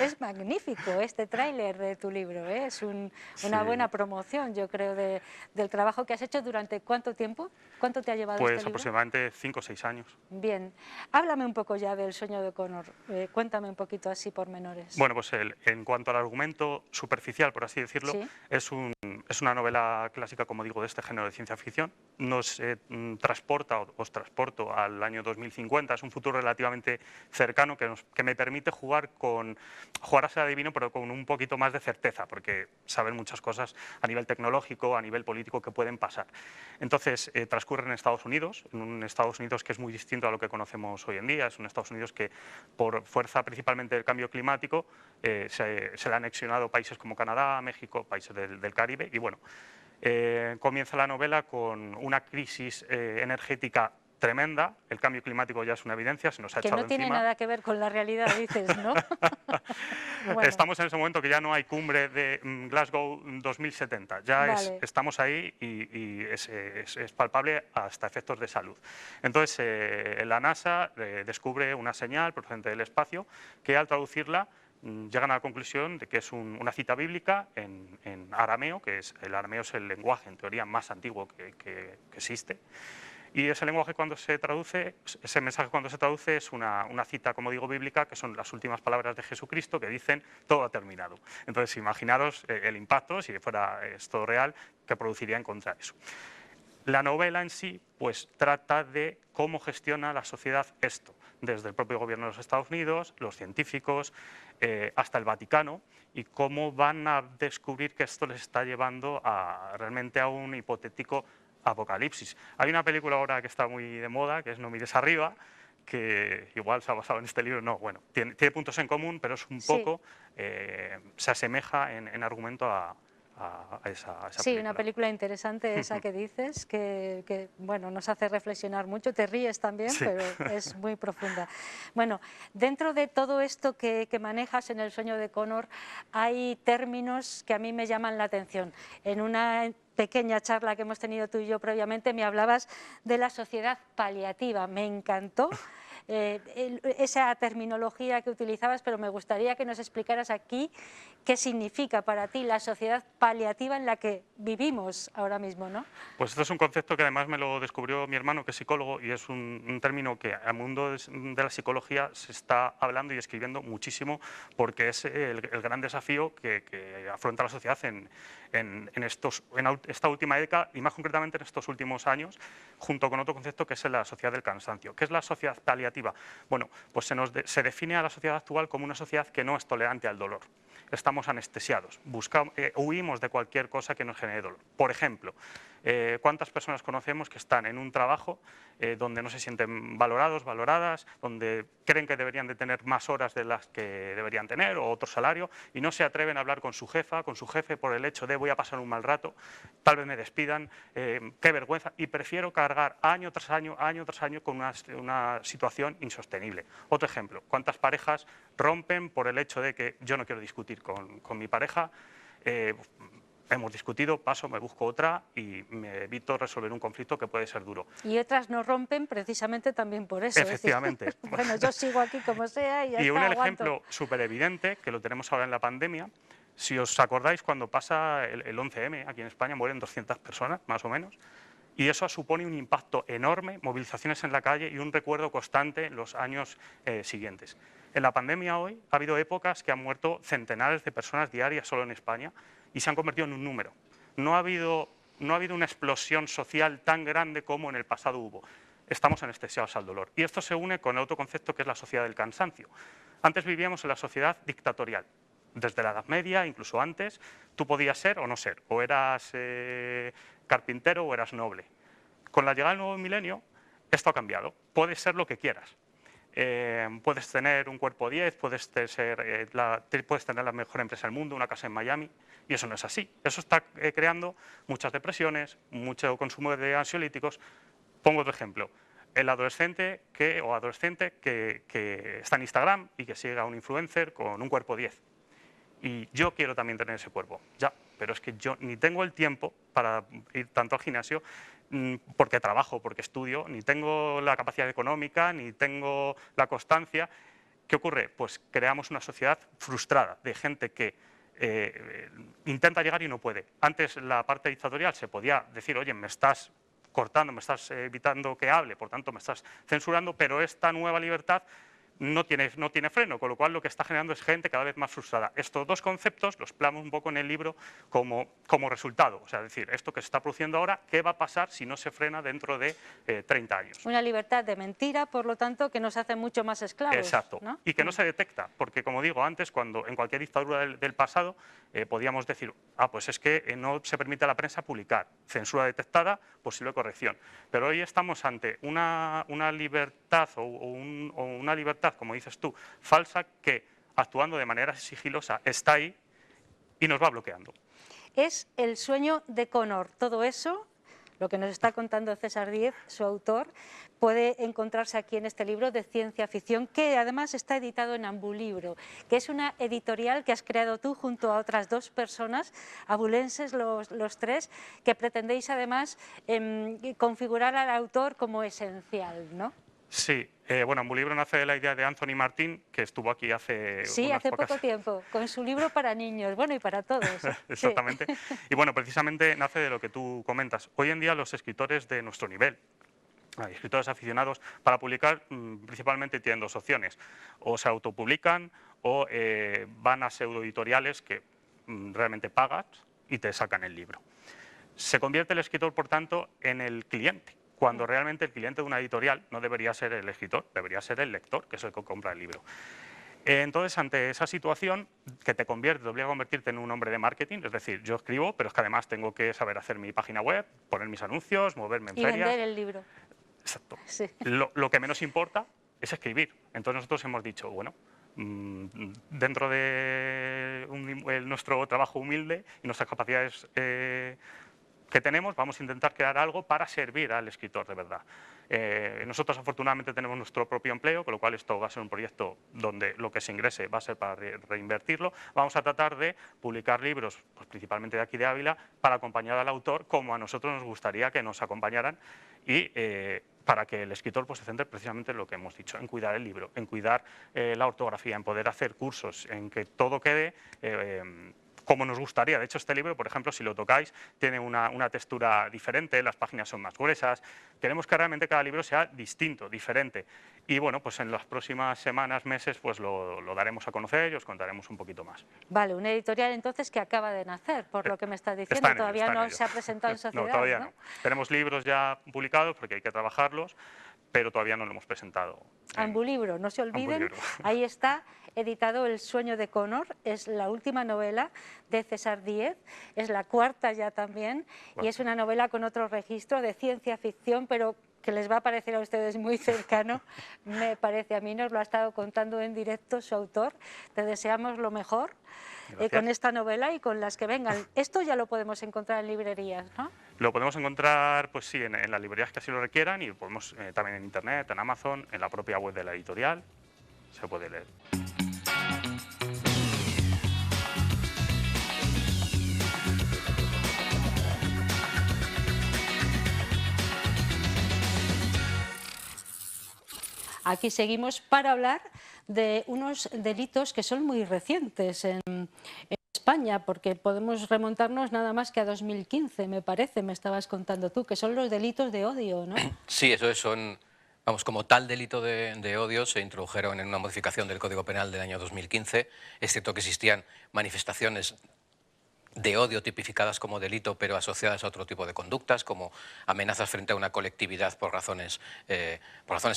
Es magnífico este tráiler de tu libro, ¿eh? Es una buena promoción, yo creo, del trabajo que has hecho. ¿Durante cuánto tiempo? ¿Cuánto te ha llevado Pues este libro? aproximadamente 5 o 6 años. Bien. Háblame un poco ya del sueño de Connor. Cuéntame un poquito así pormenores. Bueno, pues en cuanto al argumento superficial, por así decirlo, ¿Sí? es una novela clásica, como digo, de este género de ciencia ficción. Nos transporta, os transporto al año 2050, es un futuro relativamente cercano que me permite jugar a ser adivino, pero con un poquito más de certeza, porque saber muchas cosas a nivel tecnológico, a nivel político, que pueden pasar. Entonces, transcurre en Estados Unidos, en un Estados Unidos que es muy distinto a lo que conocemos hoy en día. Es un Estados Unidos que, por fuerza principalmente del cambio climático, se le han anexionado países como Canadá, México, países del Caribe, y bueno, comienza la novela con una crisis energética tremenda. El cambio climático ya es una evidencia, se nos ha echado Que no tiene encima. nada que ver con la realidad, dices, ¿no? Bueno, Estamos en ese momento que ya no hay cumbre de Glasgow 2070, ya vale. estamos ahí y es palpable hasta efectos de salud. Entonces, la NASA descubre una señal procedente del espacio que, al traducirla, llegan a la conclusión de que es una cita bíblica en arameo, el arameo es el lenguaje en teoría más antiguo que existe. Y ese lenguaje, cuando se traduce, ese mensaje cuando se traduce es una cita, como digo, bíblica, que son las últimas palabras de Jesucristo, que dicen: todo ha terminado. Entonces, imaginaros el impacto, si fuera esto real, que produciría encontrar eso. La novela en sí, pues, trata de cómo gestiona la sociedad esto, desde el propio gobierno de los Estados Unidos, los científicos, hasta el Vaticano, y cómo van a descubrir que esto les está llevando realmente a un hipotético apocalipsis. Hay una película ahora que está muy de moda, que es No mires arriba, que igual se ha basado en este libro. No, bueno, tiene puntos en común, pero es un poco, se asemeja en argumento a esa Sí, película. una película interesante esa que dices, que bueno, nos hace reflexionar mucho. Te ríes también, Sí. pero es muy profunda. Bueno, dentro de todo esto que manejas en El sueño de Connor, hay términos que a mí me llaman la atención. En una pequeña charla que hemos tenido tú y yo previamente me hablabas de la sociedad paliativa. Me encantó esa terminología que utilizabas, pero me gustaría que nos explicaras aquí qué significa para ti la sociedad paliativa en la que vivimos ahora mismo, ¿no? Pues esto es un concepto que además me lo descubrió mi hermano, que es psicólogo, y es un término que al mundo de la psicología se está hablando y escribiendo muchísimo, porque es el gran desafío que afronta la sociedad en esta última década, y más concretamente en estos últimos años, junto con otro concepto que es la sociedad del cansancio. ¿Qué es la sociedad paliativa? Bueno, pues se define a la sociedad actual como una sociedad que no es tolerante al dolor. estamos anestesiados, huimos de cualquier cosa que nos genere dolor. Por ejemplo, ¿cuántas personas conocemos que están en un trabajo donde no se sienten valorados, valoradas, donde creen que deberían de tener más horas de las que deberían tener o otro salario y no se atreven a hablar con su jefa, con su jefe por el hecho de voy a pasar un mal rato, tal vez me despidan, qué vergüenza, y prefiero cargar año tras año con una situación insostenible? Otro ejemplo, ¿cuántas parejas rompen por el hecho de que yo no quiero discutir con mi pareja? Hemos discutido, paso, me busco otra y me evito resolver un conflicto que puede ser duro. Y otras no rompen precisamente también por eso. Efectivamente. Es decir, bueno, yo sigo aquí como sea y ya Y está, un aguanto. ejemplo súper evidente, que lo tenemos ahora en la pandemia, si os acordáis, cuando pasa el 11M, aquí en España mueren 200 personas, más o menos, y eso supone un impacto enorme, movilizaciones en la calle y un recuerdo constante en los años siguientes. En la pandemia hoy ha habido épocas que han muerto centenares de personas diarias solo en España y se han convertido en un número. No ha habido una explosión social tan grande como en el pasado hubo. Estamos anestesiados al dolor. Y esto se une con el otro concepto que es la sociedad del cansancio. Antes vivíamos en la sociedad dictatorial. Desde la Edad Media, incluso antes, tú podías ser o no ser. O eras carpintero o eras noble. Con la llegada del nuevo milenio, esto ha cambiado. Puedes ser lo que quieras. Puedes tener un cuerpo 10, puedes tener la mejor empresa del mundo, una casa en Miami, y eso no es así. Eso está creando muchas depresiones, mucho consumo de ansiolíticos. Pongo otro ejemplo. El adolescente que está en Instagram y que sigue a un influencer con un cuerpo 10. Y yo quiero también tener ese cuerpo, ya, pero es que yo ni tengo el tiempo para ir tanto al gimnasio porque trabajo, porque estudio, ni tengo la capacidad económica, ni tengo la constancia. ¿Qué ocurre? Pues creamos una sociedad frustrada de gente que intenta llegar y no puede. Antes la parte dictatorial se podía decir, oye, me estás cortando, me estás evitando que hable, por tanto me estás censurando, pero esta nueva libertad no tiene freno, con lo cual lo que está generando es gente cada vez más frustrada. Estos dos conceptos los plasmo un poco en el libro como resultado, o sea, es decir, esto que se está produciendo ahora, ¿qué va a pasar si no se frena dentro de 30 años? Una libertad de mentira, por lo tanto, que nos hace mucho más esclavos. Exacto, ¿no? Y que no se detecta, porque como digo antes, cuando en cualquier dictadura del pasado podíamos decir, pues es que no se permite a la prensa publicar, censura detectada, posible corrección. Pero hoy estamos ante una libertad o una libertad, como dices tú, falsa, que actuando de manera sigilosa está ahí y nos va bloqueando. Es el sueño de Connor. Todo eso, lo que nos está contando César Diez, su autor, puede encontrarse aquí en este libro de ciencia ficción, que además está editado en Ambulibro, que es una editorial que has creado tú junto a otras dos personas, abulenses los tres, que pretendéis además configurar al autor como esencial, ¿no? Sí, bueno, Ambulibro nace de la idea de Anthony Martín, que estuvo aquí hace poco tiempo, con su libro para niños, bueno, y para todos. Exactamente. Sí. Y bueno, precisamente nace de lo que tú comentas. Hoy en día los escritores de nuestro nivel, hay escritores aficionados, para publicar principalmente tienen dos opciones. O se autopublican o van a pseudoeditoriales que realmente pagas y te sacan el libro. Se convierte el escritor, por tanto, en el cliente, cuando realmente el cliente de una editorial no debería ser el escritor, debería ser el lector, que es el que compra el libro. Entonces, ante esa situación que te obliga a convertirte en un hombre de marketing, es decir, yo escribo, pero es que además tengo que saber hacer mi página web, poner mis anuncios, moverme en ferias. Y vender el libro. Exacto. Sí. Lo que menos importa es escribir. Entonces nosotros hemos dicho, bueno, dentro de nuestro trabajo humilde y nuestras capacidades que tenemos, vamos a intentar crear algo para servir al escritor de verdad. Nosotros afortunadamente tenemos nuestro propio empleo, con lo cual esto va a ser un proyecto donde lo que se ingrese va a ser para reinvertirlo. Vamos a tratar de publicar libros, pues principalmente de aquí de Ávila, para acompañar al autor como a nosotros nos gustaría que nos acompañaran y para que el escritor pues, se centre precisamente en lo que hemos dicho, en cuidar el libro, en cuidar la ortografía, en poder hacer cursos, en que todo quede como nos gustaría. De hecho, este libro, por ejemplo, si lo tocáis, tiene una textura diferente, las páginas son más gruesas. Queremos que realmente cada libro sea distinto, diferente. Y bueno, pues en las próximas semanas, meses, pues lo daremos a conocer y os contaremos un poquito más. Vale, una editorial entonces que acaba de nacer, por lo que me estás diciendo. Todavía no se ha presentado en sociedad. No, todavía no. Tenemos libros ya publicados porque hay que trabajarlos, pero todavía no lo hemos presentado. Ambulibro, no se olviden, Ambulibro. ahí está editado El sueño de Connor, es la última novela de César Díez, es la cuarta ya también, y es una novela con otro registro de ciencia ficción, pero que les va a parecer a ustedes muy cercano, me parece a mí, nos lo ha estado contando en directo su autor. Te deseamos lo mejor con esta novela y con las que vengan. Esto ya lo podemos encontrar en librerías, ¿no? Lo podemos encontrar, pues sí, en las librerías que así lo requieran, y podemos también en internet, en Amazon, en la propia web de la editorial, se puede leer. Aquí seguimos para hablar de unos delitos que son muy recientes en España, porque podemos remontarnos nada más que a 2015, me parece, me estabas contando tú, que son los delitos de odio, ¿no? Sí, eso es, son, vamos, como tal delito de odio se introdujeron en una modificación del Código Penal del año 2015, es cierto que existían manifestaciones de odio tipificadas como delito, pero asociadas a otro tipo de conductas, como amenazas frente a una colectividad por razones que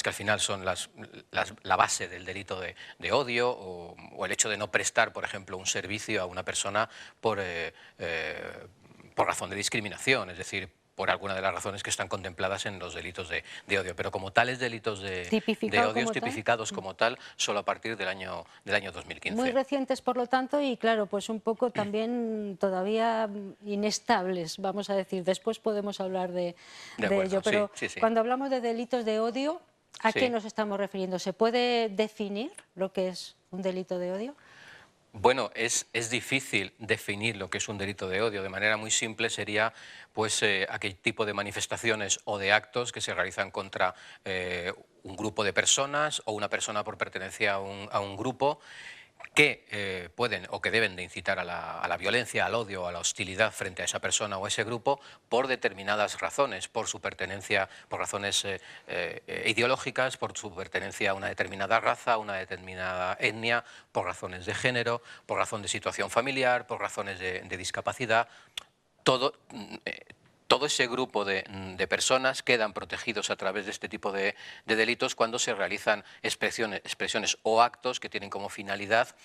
al final son la base del delito de odio, o el hecho de no prestar, por ejemplo, un servicio a una persona por razón de discriminación, es decir, por alguna de las razones que están contempladas en los delitos de odio. Pero como tales delitos de odios tipificados como tal, solo a partir del año 2015. Muy recientes, por lo tanto, y claro, pues un poco también todavía inestables, vamos a decir. Después podemos hablar de ello. Pero sí, sí. Cuando hablamos de delitos de odio, ¿a qué nos estamos refiriendo? ¿Se puede definir lo que es un delito de odio? Bueno, es difícil definir lo que es un delito de odio. De manera muy simple sería pues, aquel tipo de manifestaciones o de actos que se realizan contra un grupo de personas o una persona por pertenencia a un grupo que pueden o que deben de incitar a la violencia, al odio, a la hostilidad frente a esa persona o ese grupo por determinadas razones, por su pertenencia, por razones ideológicas, por su pertenencia a una determinada raza, a una determinada etnia, por razones de género, por razón de situación familiar, por razones de discapacidad. Todo ese grupo de personas quedan protegidos a través de este tipo de delitos cuando se realizan expresiones o actos que tienen como finalidad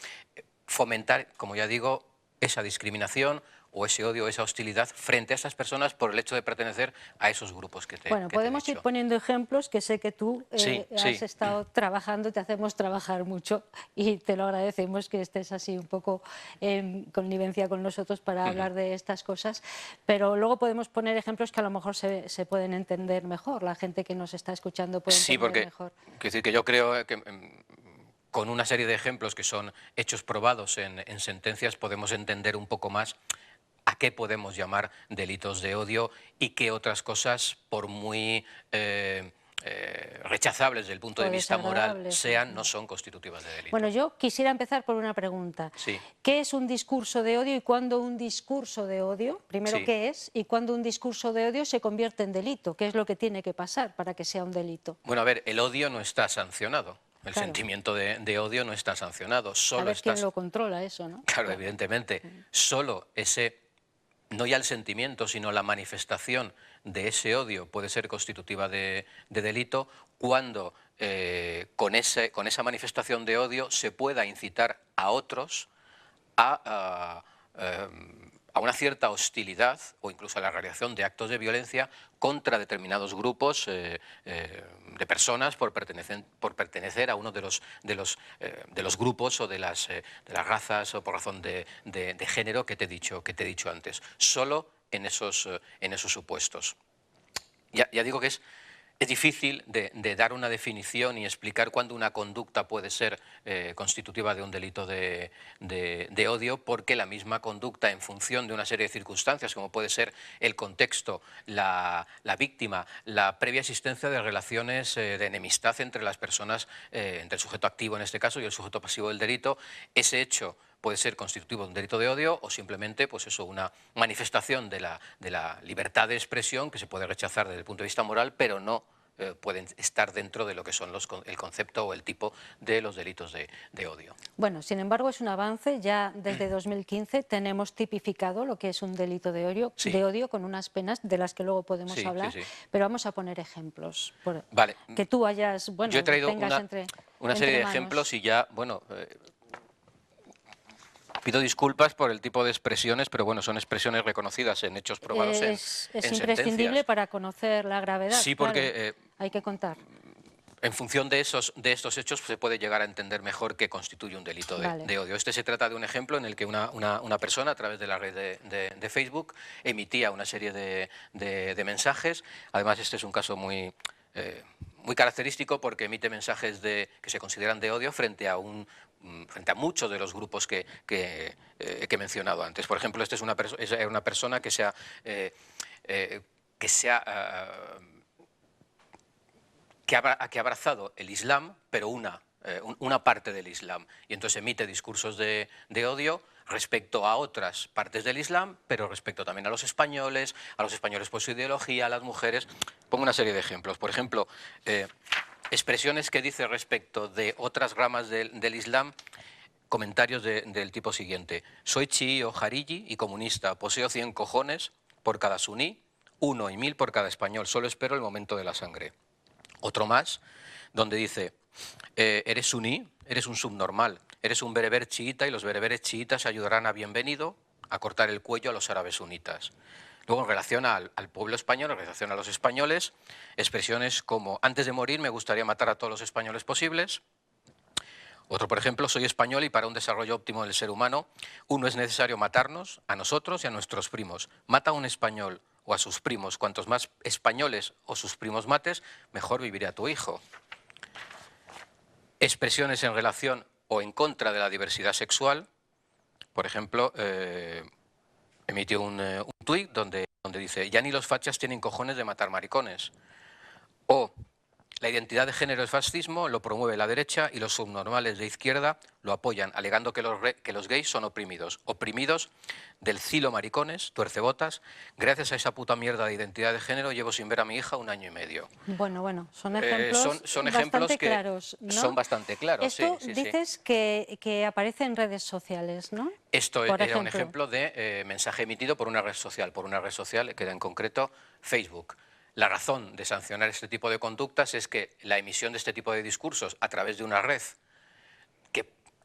fomentar, como ya digo, esa discriminación o ese odio, esa hostilidad frente a esas personas por el hecho de pertenecer a esos grupos que te Bueno, podemos ir poniendo ejemplos, que sé que tú has estado trabajando, te hacemos trabajar mucho y te lo agradecemos que estés así un poco en connivencia con nosotros para hablar de estas cosas, pero luego podemos poner ejemplos que a lo mejor se pueden entender mejor, la gente que nos está escuchando puede entender mejor. Sí, porque quiero decir que yo creo que con una serie de ejemplos que son hechos probados en sentencias podemos entender un poco más a qué podemos llamar delitos de odio y qué otras cosas, por muy rechazables desde el punto de vista moral sean, no son constitutivas de delito. Bueno, yo quisiera empezar por una pregunta. Sí. ¿Qué es un discurso de odio y cuándo un discurso de odio, primero qué es, y cuándo un discurso de odio se convierte en delito? ¿Qué es lo que tiene que pasar para que sea un delito? Bueno, a ver, el odio no está sancionado. El sentimiento de odio no está sancionado. Solo a ver quién lo controla eso, ¿no? Claro, evidentemente. Solo ese, no ya el sentimiento, sino la manifestación de ese odio puede ser constitutiva de delito cuando con esa manifestación de odio se pueda incitar a otros a una cierta hostilidad o incluso a la realización de actos de violencia contra determinados grupos de personas por pertenecer a uno de los grupos o de las razas o por razón de género que te he dicho antes. Solo en esos supuestos. Ya digo que es difícil de dar una definición y explicar cuándo una conducta puede ser constitutiva de un delito de odio, porque la misma conducta, en función de una serie de circunstancias, como puede ser el contexto, la víctima, la previa existencia de relaciones de enemistad entre las personas, entre el sujeto activo en este caso y el sujeto pasivo del delito, ese hecho puede ser constitutivo de un delito de odio o simplemente pues eso, una manifestación de la libertad de expresión que se puede rechazar desde el punto de vista moral, pero no pueden estar dentro de lo que son el concepto o el tipo de los delitos de odio. Bueno, sin embargo, es un avance. Ya desde 2015 tenemos tipificado lo que es un delito de odio, Sí. con unas penas de las que luego podemos Sí, hablar, sí, sí. pero vamos a poner ejemplos. Vale. Que tú hayas, bueno, Yo he traído tengas una serie de manos. ejemplos y ya, bueno, pido disculpas por el tipo de expresiones, pero bueno, son expresiones reconocidas en hechos probados Es en imprescindible sentencias. para conocer la gravedad. Sí, porque claro, hay que contar. en función de estos hechos se puede llegar a entender mejor qué constituye un delito Vale. de odio. Este se trata de un ejemplo en el que una persona a través de la red de Facebook emitía una serie de mensajes. Además, este es un caso muy característico porque emite mensajes que se consideran de odio frente a muchos de los grupos que he mencionado antes. Por ejemplo, este es una persona que ha abrazado el Islam, pero una parte del Islam, y entonces emite discursos de odio respecto a otras partes del Islam, pero respecto también a los españoles por su ideología, a las mujeres. Pongo una serie de ejemplos. Por ejemplo, expresiones que dice respecto de otras ramas del Islam, comentarios del tipo siguiente: soy chií o jariji y comunista, poseo 100 cojones por cada suní, 1 y 1000 por cada español, solo espero el momento de la sangre. Otro más, donde dice, eres suní, eres un subnormal, eres un bereber chiita y los bereberes chiitas ayudarán a Bienvenido a cortar el cuello a los árabes sunitas. Luego, en relación al pueblo español, en relación a los españoles, expresiones como, antes de morir me gustaría matar a todos los españoles posibles. Otro, por ejemplo, soy español y para un desarrollo óptimo del ser humano, uno, es necesario matarnos, a nosotros y a nuestros primos. Mata a un español o a sus primos. Cuantos más españoles o sus primos mates, mejor vivirá tu hijo. Expresiones en relación o en contra de la diversidad sexual. Por ejemplo, emitió un tuit donde dice, ya ni los fachas tienen cojones de matar maricones. O, la identidad de género es fascismo, lo promueve la derecha y los subnormales de izquierda lo apoyan, alegando que los gays son oprimidos del cilo maricones, tuercebotas. Gracias a esa puta mierda de identidad de género llevo sin ver a mi hija 1 año y medio. Bueno, son ejemplos, son ejemplos bastante que claros, ¿no? son bastante claros. Esto sí. dices que aparece en redes sociales, ¿no? Esto Por era un ejemplo. ejemplo de mensaje emitido por una red social que era en concreto Facebook. La razón de sancionar este tipo de conductas es que la emisión de este tipo de discursos a través de una red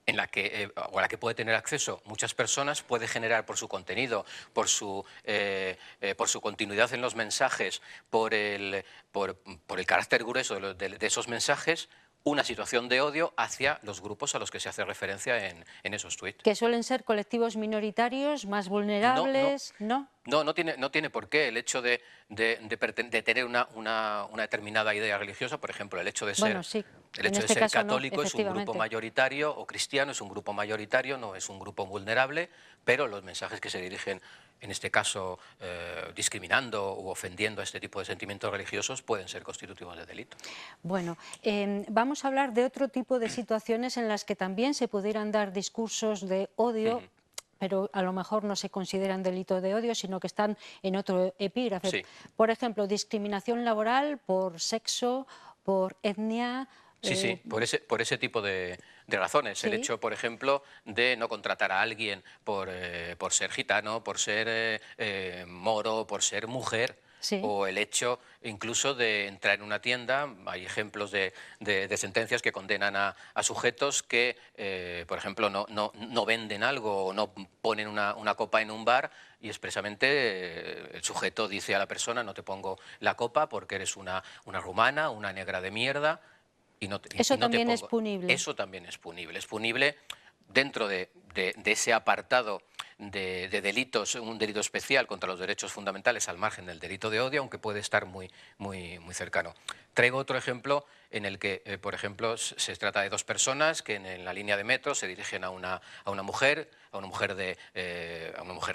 a la que puede tener acceso muchas personas puede generar por su contenido, por su continuidad en los mensajes, por el carácter grueso de esos mensajes, una situación de odio hacia los grupos a los que se hace referencia en esos tweets. Que suelen ser colectivos minoritarios, más vulnerables, ¿no? No tiene por qué. El hecho de tener una determinada idea religiosa, por ejemplo, el hecho de ser, católico es un grupo mayoritario, o cristiano es un grupo mayoritario, no es un grupo vulnerable, pero los mensajes que se dirigen, en este caso discriminando u ofendiendo a este tipo de sentimientos religiosos, pueden ser constitutivos de delito. Bueno, vamos a hablar de otro tipo de situaciones en las que también se pudieran dar discursos de odio, pero a lo mejor no se consideran delito de odio, sino que están en otro epígrafe. Sí. Por ejemplo, discriminación laboral por sexo, por etnia. Sí, por ese tipo de razones. Sí. El hecho, por ejemplo, de no contratar a alguien por ser gitano, por ser moro, por ser mujer. Sí. O el hecho incluso de entrar en una tienda. Hay ejemplos de sentencias que condenan a sujetos que, por ejemplo, no venden algo o no ponen una copa en un bar y expresamente el sujeto dice a la persona, no te pongo la copa porque eres una rumana, una negra de mierda. Eso también es punible. Eso también es punible. Es punible dentro de ese apartado de delitos, un delito especial contra los derechos fundamentales al margen del delito de odio, aunque puede estar muy cercano. Traigo otro ejemplo en el que, por ejemplo, se trata de dos personas que en la línea de metro se dirigen a una mujer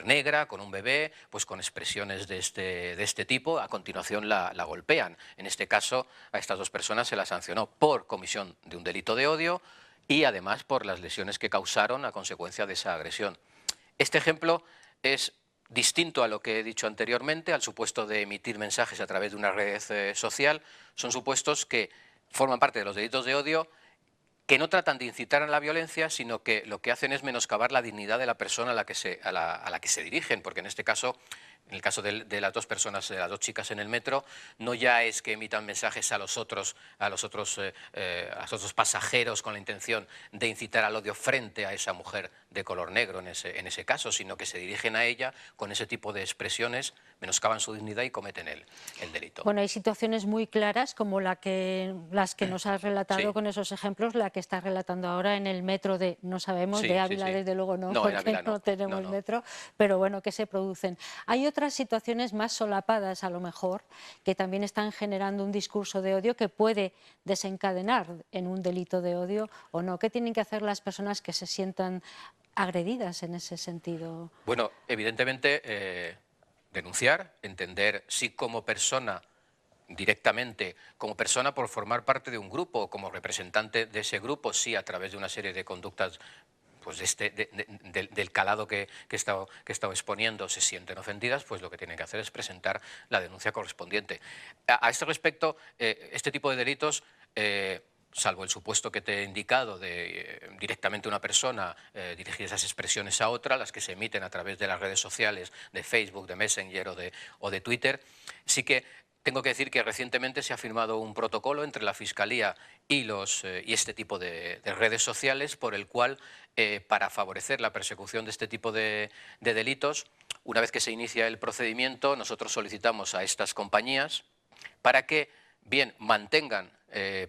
negra con un bebé, pues con expresiones de este tipo. A continuación la golpean. En este caso, a estas dos personas se las sancionó por comisión de un delito de odio y además por las lesiones que causaron a consecuencia de esa agresión. Este ejemplo es distinto a lo que he dicho anteriormente, al supuesto de emitir mensajes a través de una red social. Son supuestos que forman parte de los delitos de odio, que no tratan de incitar a la violencia, sino que lo que hacen es menoscabar la dignidad de la persona a la que se dirigen, porque en este caso, en el caso de las dos personas, de las dos chicas en el metro, no ya es que emitan mensajes a los otros pasajeros con la intención de incitar al odio frente a esa mujer de color negro en ese caso, sino que se dirigen a ella con ese tipo de expresiones, menoscaban su dignidad y cometen el delito. Bueno, hay situaciones muy claras como las que nos has relatado Sí. con esos ejemplos, la que estás relatando ahora en el metro de, no sabemos, Sí, de sí, Ávila sí. desde luego no, No, en porque Ávila no. no tenemos No. metro, pero bueno, que se producen. Hay otras situaciones más solapadas a lo mejor, que también están generando un discurso de odio que puede desencadenar en un delito de odio o no. ¿Qué tienen que hacer las personas que se sientan agredidas en ese sentido? Bueno, evidentemente denunciar, entender si como persona directamente, como persona por formar parte de un grupo o como representante de ese grupo, sí a través de una serie de conductas pues del calado que he estado exponiendo, se sienten ofendidas, pues lo que tienen que hacer es presentar la denuncia correspondiente. A este respecto, este tipo de delitos, salvo el supuesto que te he indicado de directamente una persona dirigir esas expresiones a otra, las que se emiten a través de las redes sociales, de Facebook, de Messenger o de Twitter, sí que tengo que decir que recientemente se ha firmado un protocolo entre la Fiscalía y este tipo de redes sociales por el cual, para favorecer la persecución de este tipo de delitos, una vez que se inicia el procedimiento, nosotros solicitamos a estas compañías para que, bien, mantengan,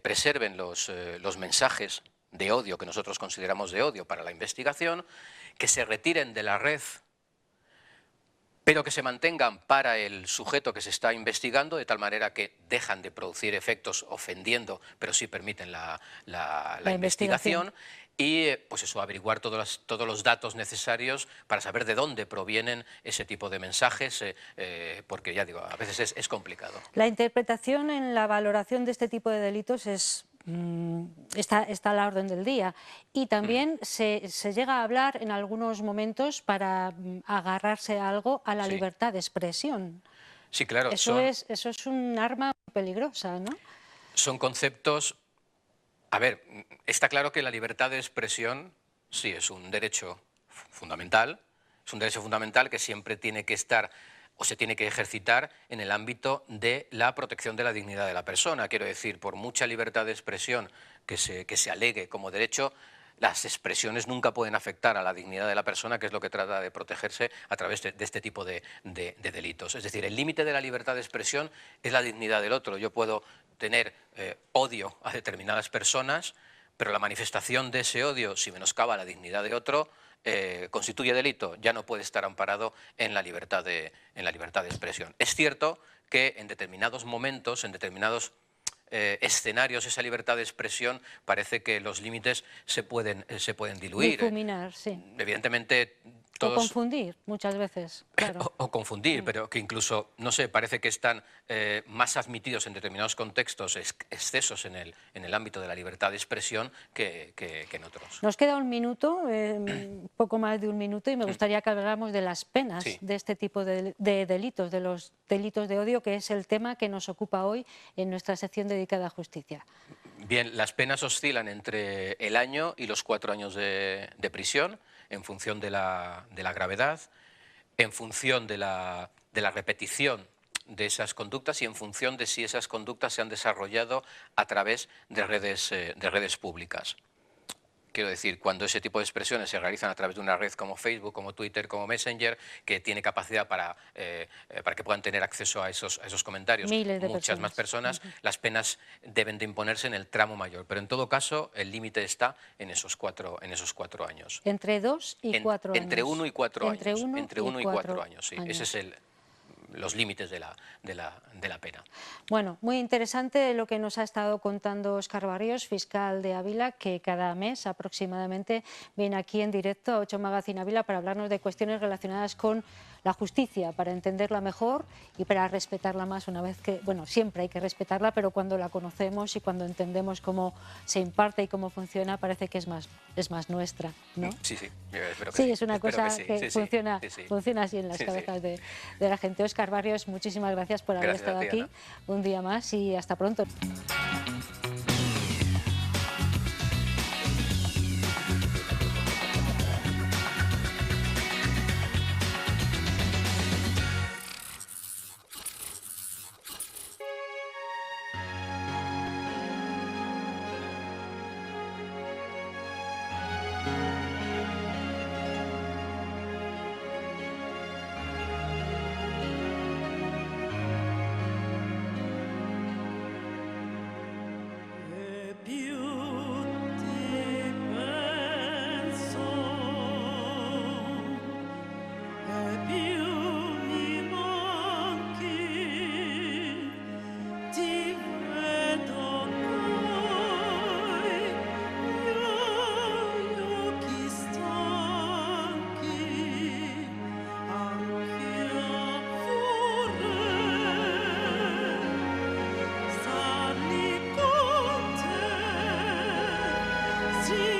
preserven los mensajes de odio que nosotros consideramos de odio para la investigación, que se retiren de la red, pero que se mantengan para el sujeto que se está investigando, de tal manera que dejan de producir efectos ofendiendo, pero sí permiten la investigación. Y pues eso, averiguar todos los datos necesarios para saber de dónde provienen ese tipo de mensajes, porque ya digo, a veces es complicado. La interpretación en la valoración de este tipo de delitos está a la orden del día, y también se llega a hablar en algunos momentos para agarrarse a algo, a la Sí. libertad de expresión. Sí, claro. Eso es un arma muy peligrosa, ¿no? Son conceptos... A ver, está claro que la libertad de expresión sí es un derecho fundamental, que siempre tiene que estar o se tiene que ejercitar en el ámbito de la protección de la dignidad de la persona. Quiero decir, por mucha libertad de expresión que se alegue como derecho, las expresiones nunca pueden afectar a la dignidad de la persona, que es lo que trata de protegerse a través de este tipo de delitos. Es decir, el límite de la libertad de expresión es la dignidad del otro. Yo puedo tener odio a determinadas personas, pero la manifestación de ese odio, si menoscaba la dignidad de otro, constituye delito, ya no puede estar amparado en la libertad de expresión. Es cierto que en determinados momentos, en determinados escenarios, esa libertad de expresión parece que los límites se pueden diluir. Difuminar, sí. Evidentemente todos... O confundir, muchas veces, claro. O confundir, pero que incluso, no sé, parece que están más admitidos en determinados contextos excesos en el ámbito de la libertad de expresión que en otros. Nos queda un minuto, poco más de un minuto, y me gustaría que habláramos de las penas de este tipo de delitos, de los delitos de odio, que es el tema que nos ocupa hoy en nuestra sección dedicada a justicia. Bien, las penas oscilan entre el año y los 4 años de prisión, en función de la gravedad, en función de la repetición de esas conductas y en función de si esas conductas se han desarrollado a través de redes públicas. Quiero decir, cuando ese tipo de expresiones se realizan a través de una red como Facebook, como Twitter, como Messenger, que tiene capacidad para que puedan tener acceso a esos comentarios muchas más personas, las penas deben de imponerse en el tramo mayor. Pero en todo caso, el límite está en esos 4 años. Entre 2 y 4 años. Entre 1 y 4 años. Entre 1 y 4 años, sí. Ese es los límites de la pena. Bueno, muy interesante lo que nos ha estado contando Óscar Barrios, fiscal de Ávila, que cada mes aproximadamente viene aquí en directo a 8 Magazine Ávila para hablarnos de cuestiones relacionadas con la justicia para entenderla mejor y para respetarla más una vez que, bueno, siempre hay que respetarla, pero cuando la conocemos y cuando entendemos cómo se imparte y cómo funciona, parece que es más nuestra, ¿no? Sí, sí, yo espero que Sí, sí. es una Espero cosa sí, que sí, funciona, sí, sí. funciona así en las Sí, sí. cabezas de la gente. Óscar Barrios, muchísimas gracias por haber Gracias a estado ti, aquí Ana. un día más y hasta pronto. See